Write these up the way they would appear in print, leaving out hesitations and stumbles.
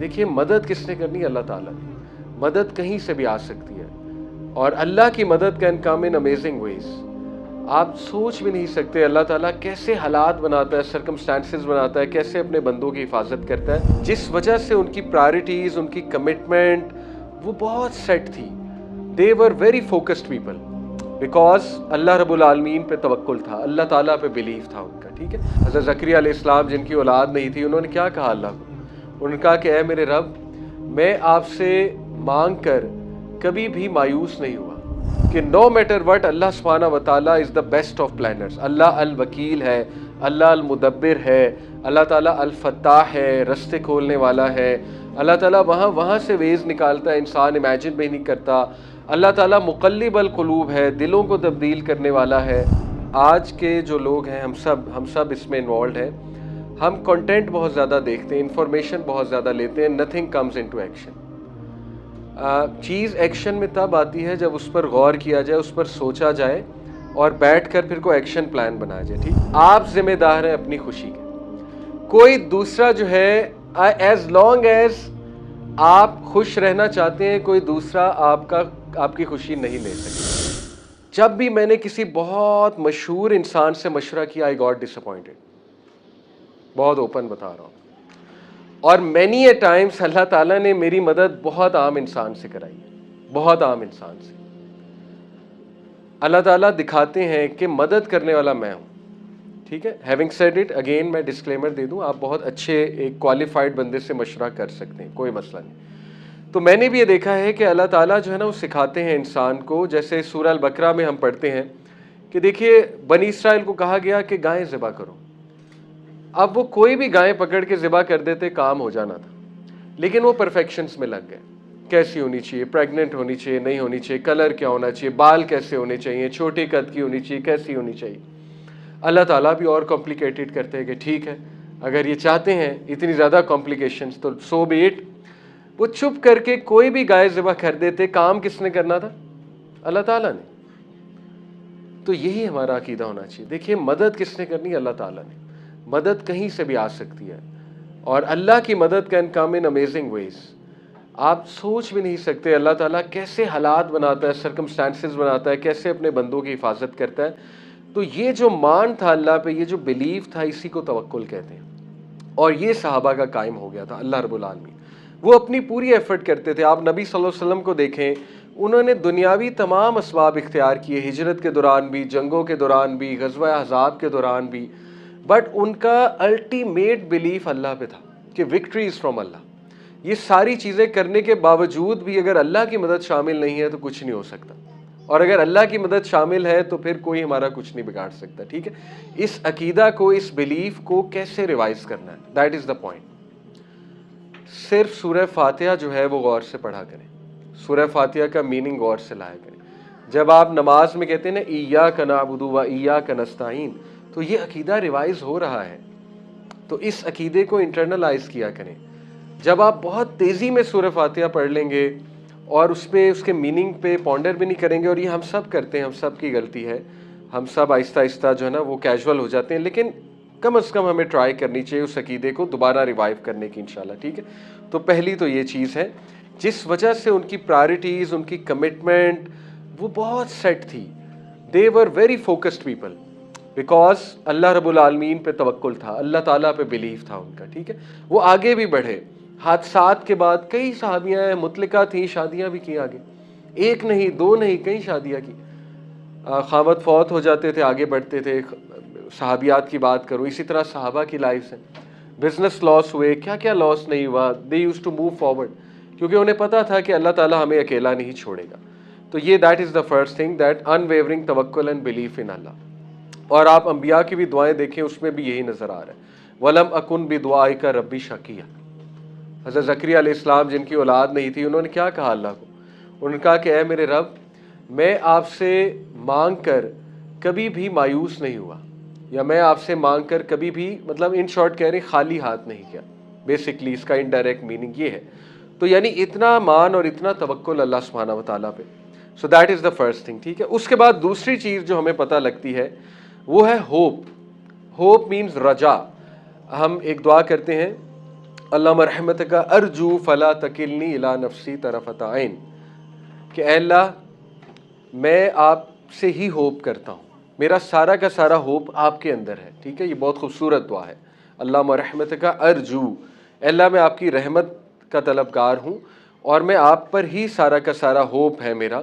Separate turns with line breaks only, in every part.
دیکھیے مدد کس نے کرنی ہے؟ اللہ تعالیٰ نے. مدد کہیں سے بھی آ سکتی ہے اور اللہ کی مدد کین کم ان امیزنگ ویز. آپ سوچ بھی نہیں سکتے اللہ تعالیٰ کیسے حالات بناتا ہے، سرکمسٹانسز بناتا ہے، کیسے اپنے بندوں کی حفاظت کرتا ہے، جس وجہ سے ان کی پرائرٹیز، ان کی کمٹمنٹ وہ بہت سیٹ تھی. They were very focused people because Allah رب العالمین پہ توکل تھا، اللہ تعالیٰ پہ بلیف تھا ان کا. ٹھیک ہے، حضرت زکریا علیہ السلام جن کی اولاد نہیں تھی، انہوں نے کیا کہا اللہ کو؟ انہوں نے کہا کہ اے میرے رب، میں آپ سے مانگ کر کبھی بھی مایوس نہیں ہوا کہ نو میٹر وٹ اللہ سبحانہ و تعالیٰ از دا بیسٹ آف پلانرز. اللہ الوکیل ہے، اللہ المدبر ہے، اللہ تعالیٰ الفتاح ہے، رستے کھولنے والا ہے. اللہ تعالیٰ وہاں سے ویز نکالتا ہے، انسان امیجن بھی نہیں کرتا. اللہ تعالیٰ مقلب القلوب ہے، دلوں کو تبدیل کرنے والا ہے. آج کے جو لوگ ہیں ہم سب اس میں انوالوڈ ہیں. ہم کنٹینٹ بہت زیادہ دیکھتے ہیں، انفارمیشن بہت زیادہ لیتے ہیں، نتھنگ کمز انٹو ایکشن. چیز ایکشن میں تب آتی ہے جب اس پر غور کیا جائے، اس پر سوچا جائے اور بیٹھ کر پھر کوئی ایکشن پلان بنایا جائے. ٹھیک، آپ ذمہ دار ہیں اپنی خوشی کے. کوئی دوسرا جو ہے ایز لانگ ایز آپ خوش رہنا چاہتے ہیں، کوئی دوسرا آپ کی خوشی نہیں لے سکتا. جب بھی میں نے کسی بہت مشہور انسان سے مشورہ کیا، آئی گاٹ ڈس اپوائنٹڈ. بہت اوپن بتا رہا ہوں. اور مینی اے ٹائمس اللہ تعالیٰ نے میری مدد بہت عام انسان سے کرائی ہے، بہت عام انسان سے. اللہ تعالیٰ دکھاتے ہیں کہ مدد کرنے والا میں ہوں. ٹھیک ہے، ہیونگ سیڈ اٹ اگین میں ڈسکلیمر دے دوں، آپ بہت اچھے ایک کوالیفائڈ بندے سے مشورہ کر سکتے ہیں، کوئی مسئلہ نہیں. تو میں نے بھی یہ دیکھا ہے کہ اللہ تعالیٰ جو ہے نا وہ سکھاتے ہیں انسان کو. جیسے سورہ البقرہ میں ہم پڑھتے ہیں کہ دیکھیے بنی اسرائیل کو کہا گیا کہ گائیں ذبح کرو. اب وہ کوئی بھی گائیں پکڑ کے ذبح کر دیتے، کام ہو جانا تھا. لیکن وہ پرفیکشنز میں لگ گئے، کیسی ہونی چاہیے، پریگننٹ ہونی چاہیے، نہیں ہونی چاہیے، کلر کیا ہونا چاہیے، بال کیسے ہونے چاہیے، چھوٹے قد کی ہونی چاہیے، کیسی ہونی چاہیے. اللہ تعالیٰ بھی اور کمپلیکیٹڈ کرتے ہیں کہ ٹھیک ہے اگر یہ چاہتے ہیں اتنی زیادہ کمپلیکیشنز تو سو بی اٹ. وہ چپ کر کے کوئی بھی گائے ذبح کر دیتے، کام کس نے کرنا تھا؟ اللہ تعالیٰ نے. تو یہی ہمارا عقیدہ ہونا چاہیے. دیکھیے مدد کس نے کرنی ہے؟ اللہ تعالیٰ نے. مدد کہیں سے بھی آ سکتی ہے اور اللہ کی مدد کین کم ان امیزنگ ویز. آپ سوچ بھی نہیں سکتے اللہ تعالیٰ کیسے حالات بناتا ہے، سرکمسٹانسز بناتا ہے، کیسے اپنے بندوں کی حفاظت کرتا ہے. تو یہ جو مان تھا اللہ پہ، یہ جو بلیف تھا، اسی کو توکل کہتے ہیں. اور یہ صحابہ کا قائم ہو گیا تھا. اللہ رب العالمین وہ اپنی پوری ایفرٹ کرتے تھے. آپ نبی صلی اللہ علیہ وسلم کو دیکھیں، انہوں نے دنیاوی تمام اسباب اختیار کیے، ہجرت کے دوران بھی، جنگوں کے دوران بھی، غزوہ احزاب کے دوران بھی. بٹ ان کا الٹیمیٹ بلیف اللہ پہ تھا کہ وکٹری از فرام اللہ. یہ ساری چیزیں کرنے کے باوجود بھی اگر اللہ کی مدد شامل نہیں ہے تو کچھ نہیں ہو سکتا، اور اگر اللہ کی مدد شامل ہے تو پھر کوئی ہمارا کچھ نہیں بگاڑ سکتا. ٹھیک ہے، اس عقیدہ کو، اس بلیف کو کیسے ریوائز کرنا ہے، دیٹ از دا پوائنٹ. صرف سورہ فاتحہ جو ہے وہ غور سے پڑھا کریں، سورہ فاتحہ کا میننگ غور سے لایا کریں. جب آپ نماز میں کہتے ہیں نا ایاک نعبد و ایاک نستعین، تو یہ عقیدہ ریوائز ہو رہا ہے. تو اس عقیدے کو انٹرنلائز کیا کریں. جب آپ بہت تیزی میں سورہ فاتحہ پڑھ لیں گے اور اس کے میننگ پہ پونڈر بھی نہیں کریں گے، اور یہ ہم سب کرتے ہیں، ہم سب کی غلطی ہے، ہم سب آہستہ آہستہ جو ہے نا وہ کیجول ہو جاتے ہیں. لیکن کم از کم ہمیں ٹرائی کرنی چاہیے اس عقیدے کو دوبارہ ریوائیو کرنے کی انشاءاللہ. ٹھیک ہے، تو پہلی تو یہ چیز ہے جس وجہ سے ان کی پرائرٹیز، ان کی کمٹمنٹ وہ بہت سیٹ تھی. They were very focused people because Allah رب العالمین پہ توکل تھا، اللہ تعالیٰ پہ بلیف تھا ان کا. ٹھیک ہے، وہ آگے بھی بڑھے. حادثات کے بعد کئی صحابیاں ہیں، مطلقہ تھیں، شادیاں بھی کی آگے، ایک نہیں، دو نہیں، کئی شادیاں کی. خاوند فوت ہو جاتے تھے، آگے بڑھتے تھے. صحابیات کی بات کروں، اسی طرح صحابہ کی لائف ہیں. بزنس لاس ہوئے، کیا کیا لاس نہیں ہوا، they use to move forward, کیونکہ انہیں پتا تھا کہ اللہ تعالیٰ ہمیں اکیلا نہیں چھوڑے گا. تو یہ that is the first thing, that unwavering توکل اینڈ بلیف ان اللہ. اور آپ انبیاء کی بھی دعائیں دیکھیں، اس میں بھی یہی نظر آ رہا ہے. وَلَمْ أَكُنْ بِدُعَائِكَ رَبِّ شَقِيًّا. حضرت زکریا علیہ السلام جن کی اولاد نہیں تھی، انہوں نے کیا کہا اللہ کو؟ انہوں نے کہا کہ اے میرے رب، میں آپ سے مانگ کر کبھی بھی مایوس نہیں ہوا، یا میں آپ سے مانگ کر کبھی بھی، مطلب ان شارٹ کہہ رہے خالی ہاتھ نہیں کیا. بیسکلی اس کا انڈائریکٹ میننگ یہ ہے. تو یعنی اتنا مان اور اتنا توکل اللہ سبحانہ و تعالیٰ پہ. So that is the first thing. ٹھیک ہے، اس کے بعد دوسری چیز جو ہمیں پتہ لگتی ہے وہ ہے ہوپ. ہوپ مینز رجا. ہم ایک دعا کرتے ہیں اللہ مرحمت کا ارجو فلا تکلنی الی نفسی طرفۃ عین، کہ اے اللہ میں آپ سے ہی ہوپ کرتا ہوں، میرا سارا کا سارا ہوپ آپ کے اندر ہے. ٹھیک ہے، یہ بہت خوبصورت دعا ہے. اللہ مرحمت کا ارجو، اے اللہ میں آپ کی رحمت کا طلبگار ہوں اور میں آپ پر ہی سارا کا سارا ہوپ ہے میرا.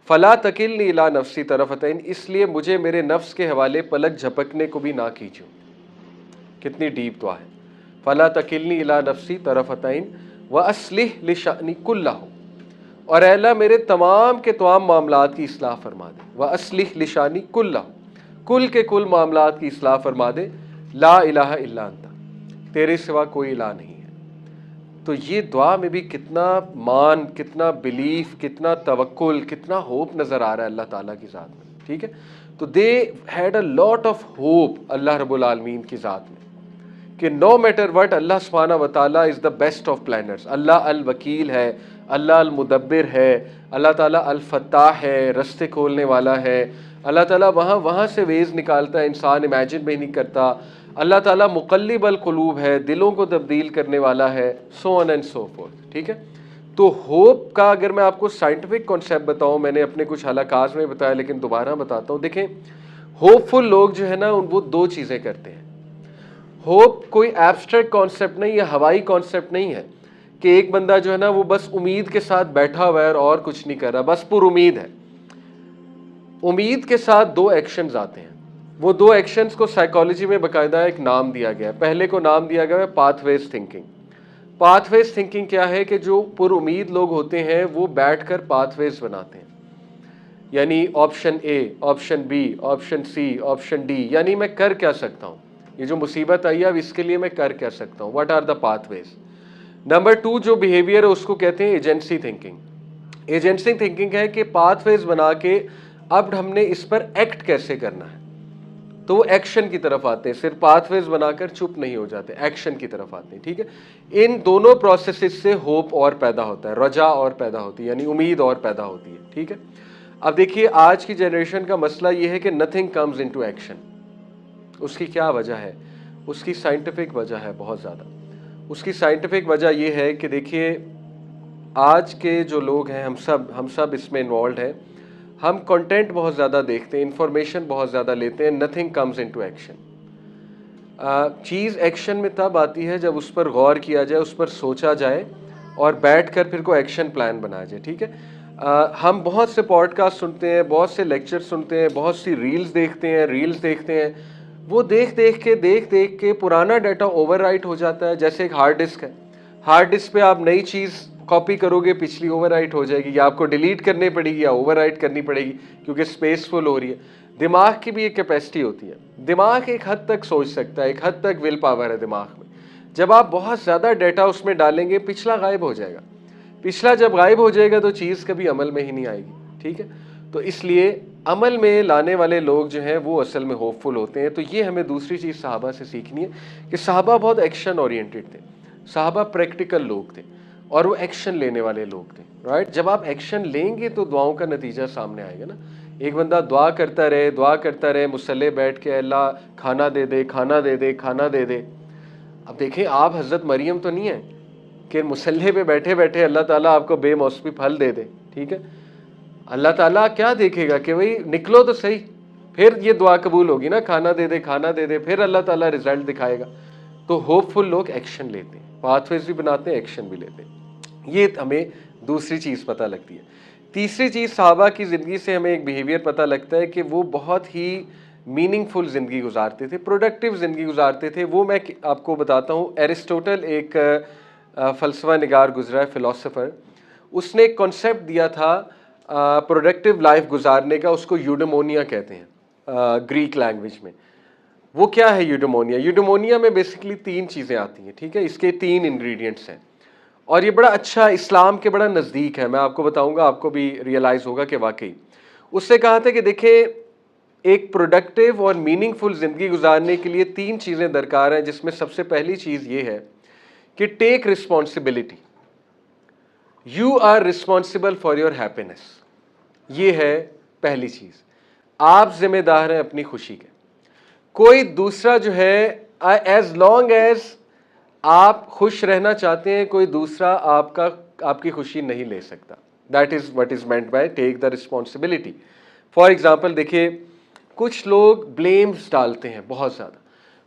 فلا تکلنی الی نفسی طرفۃ عین، اس لیے مجھے میرے نفس کے حوالے پلک جھپکنے کو بھی نہ کیجو. کتنی ڈیپ دعا ہے. فلا تکلنی الی نفسی طرفۃ عین واصلح لشأنی کلہ، اور اے اللہ میرے تمام کے تمام معاملات کی اصلاح فرما دے. واصلح لشأنی کلہ، کل کے کل معاملات کی اصلاح فرما دے. لا الہ الا انت، تیرے سوا کوئی الہ نہیں ہے. تو یہ دعا میں بھی کتنا مان، کتنا بلیف، کتنا توکل، کتنا ہوپ نظر آ رہا ہے اللہ تعالیٰ کی ذات میں. ٹھیک ہے، تو they had a lot of hope Allah رب العالمین کی ذات میں، کہ نو میٹر وٹ اللہ سبحانہ و تعالیٰ از دا بیسٹ آف پلانرز. اللہ الوکیل ہے، اللہ المدبر ہے، اللہ تعالیٰ الفتاح ہے، رستے کھولنے والا ہے. اللہ تعالیٰ وہاں سے ویز نکالتا ہے، انسان امیجن بھی نہیں کرتا. اللہ تعالیٰ مقلب القلوب ہے، دلوں کو تبدیل کرنے والا ہے، سو آن اینڈ سو فورتھ. ٹھیک ہے، تو ہوپ کا اگر میں آپ کو سائنٹیفک کانسیپٹ بتاؤں، میں نے اپنے کچھ حلقات میں بتایا لیکن دوبارہ بتاتا ہوں. دیکھیں ہوپ فل لوگ جو ہے نا وہ دو چیزیں کرتے ہیں. ہوپ کوئی ایبسٹریکٹ کانسیپٹ نہیں ہے، ہوائی کانسیپٹ نہیں ہے کہ ایک بندہ جو ہے نا وہ بس امید کے ساتھ بیٹھا ہوا ہے اور کچھ نہیں کر رہا، بس پر امید ہے. امید کے ساتھ دو ایکشنز آتے ہیں. وہ دو ایکشنز کو سائیکالوجی میں باقاعدہ ایک نام دیا گیا ہے. پہلے کو نام دیا گیا ہے پاتھ ویز تھنکنگ. پاتھ ویز تھنکنگ کیا ہے کہ جو پر امید لوگ ہوتے ہیں وہ بیٹھ کر پاتھ ویز بناتے ہیں، یعنی option A, option B, option C, option D, یعنی میں کر کیا سکتا ہوں، یہ جو مصیبت آئی ہے اب اس کے لیے میں کر کیا سکتا ہوں. What are the pathways. Number 2 جو بیہیویئر ہے اس کو کہتے ہیں ایجنسی تھنکنگ. ایجنسی تھنکنگ ہے کہ پاتھ ویز بنا کے اب ہم نے اس پر ایکٹ کیسے کرنا ہے، تو وہ ایکشن کی طرف آتے ہیں. صرف پاتھ ویز بنا کر چپ نہیں ہو جاتے، ایکشن کی طرف آتے ہیں. ٹھیک ہے، ان دونوں پروسیسز سے ہوپ اور پیدا ہوتا ہے، رجا اور پیدا ہوتی ہے، یعنی امید اور پیدا ہوتی ہے. ٹھیک ہے، اب دیکھیے آج کی جنریشن کا مسئلہ یہ ہے کہ نتھنگ کمز انٹو ایکشن. اس کی کیا وجہ ہے؟ اس کی سائنٹیفک وجہ ہے بہت زیادہ. اس کی سائنٹیفک وجہ یہ ہے کہ دیکھیے آج کے جو لوگ ہیں ہم سب اس میں انوالوڈ ہیں. ہم کنٹینٹ بہت زیادہ دیکھتے ہیں، انفارمیشن بہت زیادہ لیتے ہیں. Nothing comes into action. چیز ایکشن میں تب آتی ہے جب اس پر غور کیا جائے، اس پر سوچا جائے اور بیٹھ کر پھر کوئی ایکشن پلان بنایا جائے. ٹھیک ہے، ہم بہت سے پوڈ کاسٹ سنتے ہیں، بہت سے لیکچر سنتے ہیں، بہت سی ریلز دیکھتے ہیں. وہ دیکھ کے پرانا ڈیٹا اوور رائٹ ہو جاتا ہے. جیسے ایک ہارڈ ڈسک ہے، ہارڈ ڈسک پہ آپ نئی چیز کاپی کرو گے، پچھلی اوور رائٹ ہو جائے گی، یا آپ کو ڈیلیٹ کرنی پڑے گی یا اوور رائٹ کرنی پڑے گی کیونکہ اسپیس فل ہو رہی ہے. دماغ کی بھی ایک کیپیسٹی ہوتی ہے. دماغ ایک حد تک سوچ سکتا ہے، ایک حد تک ول پاور ہے دماغ میں. جب آپ بہت زیادہ ڈیٹا اس میں ڈالیں گے پچھلا غائب ہو جائے گا. پچھلا جب غائب ہو جائے گا تو چیز کبھی عمل میں ہی نہیں آئے گی. ٹھیک ہے، تو اس لیے عمل میں لانے والے لوگ جو ہیں وہ اصل میں ہوپ فل ہوتے ہیں. تو یہ ہمیں دوسری چیز صحابہ سے سیکھنی ہے کہ صحابہ بہت ایکشن اورینٹڈ تھے. صحابہ پریکٹیکل لوگ تھے اور وہ ایکشن لینے والے لوگ تھے. رائٹ، جب آپ ایکشن لیں گے تو دعاؤں کا نتیجہ سامنے آئے گا نا. ایک بندہ دعا کرتا رہے مصلی بیٹھ کے، اللہ کھانا دے دے، کھانا دے دے، کھانا دے دے. اب دیکھیں آپ حضرت مریم تو نہیں ہیں کہ مصلی پہ بیٹھے بیٹھے اللہ تعالیٰ آپ کو بے موسمی پھل دے دے. ٹھیک ہے، اللہ تعالیٰ کیا دیکھے گا کہ بھئی نکلو تو صحیح، پھر یہ دعا قبول ہوگی نا. کھانا دے دے، کھانا دے دے، پھر اللہ تعالیٰ رزلٹ دکھائے گا. تو ہوپ فل لوگ ایکشن لیتے ہیں، پاتھ ویز بھی بناتے ہیں، ایکشن بھی لیتے ہیں. یہ ہمیں دوسری چیز پتہ لگتی ہے. تیسری چیز صحابہ کی زندگی سے ہمیں ایک بیہیویئر پتہ لگتا ہے کہ وہ بہت ہی میننگ فل زندگی گزارتے تھے، پروڈکٹیو زندگی گزارتے تھے. وہ میں آپ کو بتاتا ہوں. ایرسٹوٹل ایک فلسفہ نگار گزرا ہے، فلاسفر. اس نے ایک کانسیپٹ دیا تھا پروڈکٹیو لائف گزارنے کا، اس کو یوڈیمونیا کہتے ہیں گریک لینگویج میں. وہ کیا ہے یوڈیمونیا؟ یوڈیمونیا میں بیسیکلی 3 چیزیں آتی ہیں. ٹھیک ہے، اس کے 3 انگریڈینٹس ہیں اور یہ بڑا اچھا اسلام کے بڑا نزدیک ہے. میں آپ کو بتاؤں گا، آپ کو بھی ریئلائز ہوگا کہ واقعی اس سے کہا تھا کہ دیکھیں ایک پروڈکٹیو اور میننگ فل زندگی گزارنے کے لیے 3 چیزیں درکار ہیں، جس میں سب سے پہلی چیز یہ ہے کہ take responsibility. You are responsible for your happiness. یہ ہے پہلی چیز. آپ ذمہ دار ہیں اپنی خوشی کے. کوئی دوسرا جو ہے ایز لانگ ایز آپ خوش رہنا چاہتے ہیں, کوئی دوسرا آپ کی خوشی نہیں لے سکتا. That is what is meant by take the responsibility. For example دیکھیے, کچھ لوگ بلیمز ڈالتے ہیں بہت زیادہ,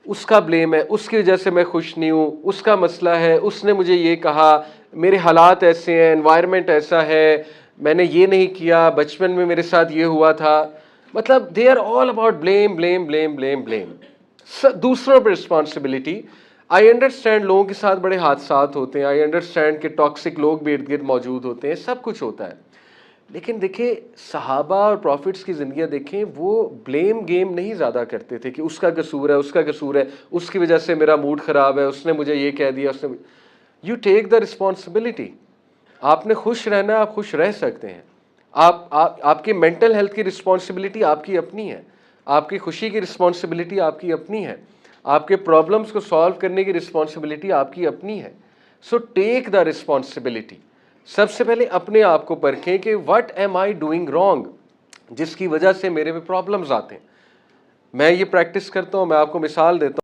اس کا بلیم ہے, اس کی وجہ سے میں خوش نہیں ہوں, اس کا مسئلہ ہے, اس نے مجھے یہ کہا, میرے حالات ایسے ہیں, انوائرمنٹ ایسا ہے, میں نے یہ نہیں کیا, بچپن میں میرے ساتھ یہ ہوا تھا. مطلب they are all about blame blame blame blame blame, دوسروں پہ رسپانسبلٹی. آئی انڈرسٹینڈ لوگوں کے ساتھ بڑے حادثات ہوتے ہیں, آئی انڈرسٹینڈ کہ ٹاکسک لوگ بھی ارد گرد موجود ہوتے ہیں, سب کچھ ہوتا ہے, لیکن دیکھیں صحابہ اور پروفٹس کی زندگیاں دیکھیں, وہ بلیم گیم نہیں زیادہ کرتے تھے کہ اس کا قصور ہے, اس کا قصور ہے, اس کی وجہ سے میرا موڈ خراب ہے, اس نے مجھے یہ کہہ دیا, اس نے. You take the responsibility. آپ نے خوش رہنا ہے, آپ خوش رہ سکتے ہیں. آپ کی مینٹل ہیلتھ کی رسپانسبلٹی آپ کی اپنی ہے, آپ کی خوشی کی رسپانسبلٹی آپ کی اپنی ہے, آپ کے پرابلمس کو سالو کرنے کی رسپانسبلٹی آپ کی اپنی ہے. سو ٹیک دا رسپانسبلٹی. سب سے پہلے اپنے آپ کو پرکھیں کہ what am I doing wrong, جس کی وجہ سے میرے میں پرابلمز آتے ہیں. میں یہ پریکٹس کرتا ہوں, میں آپ کو مثال دیتا ہوں.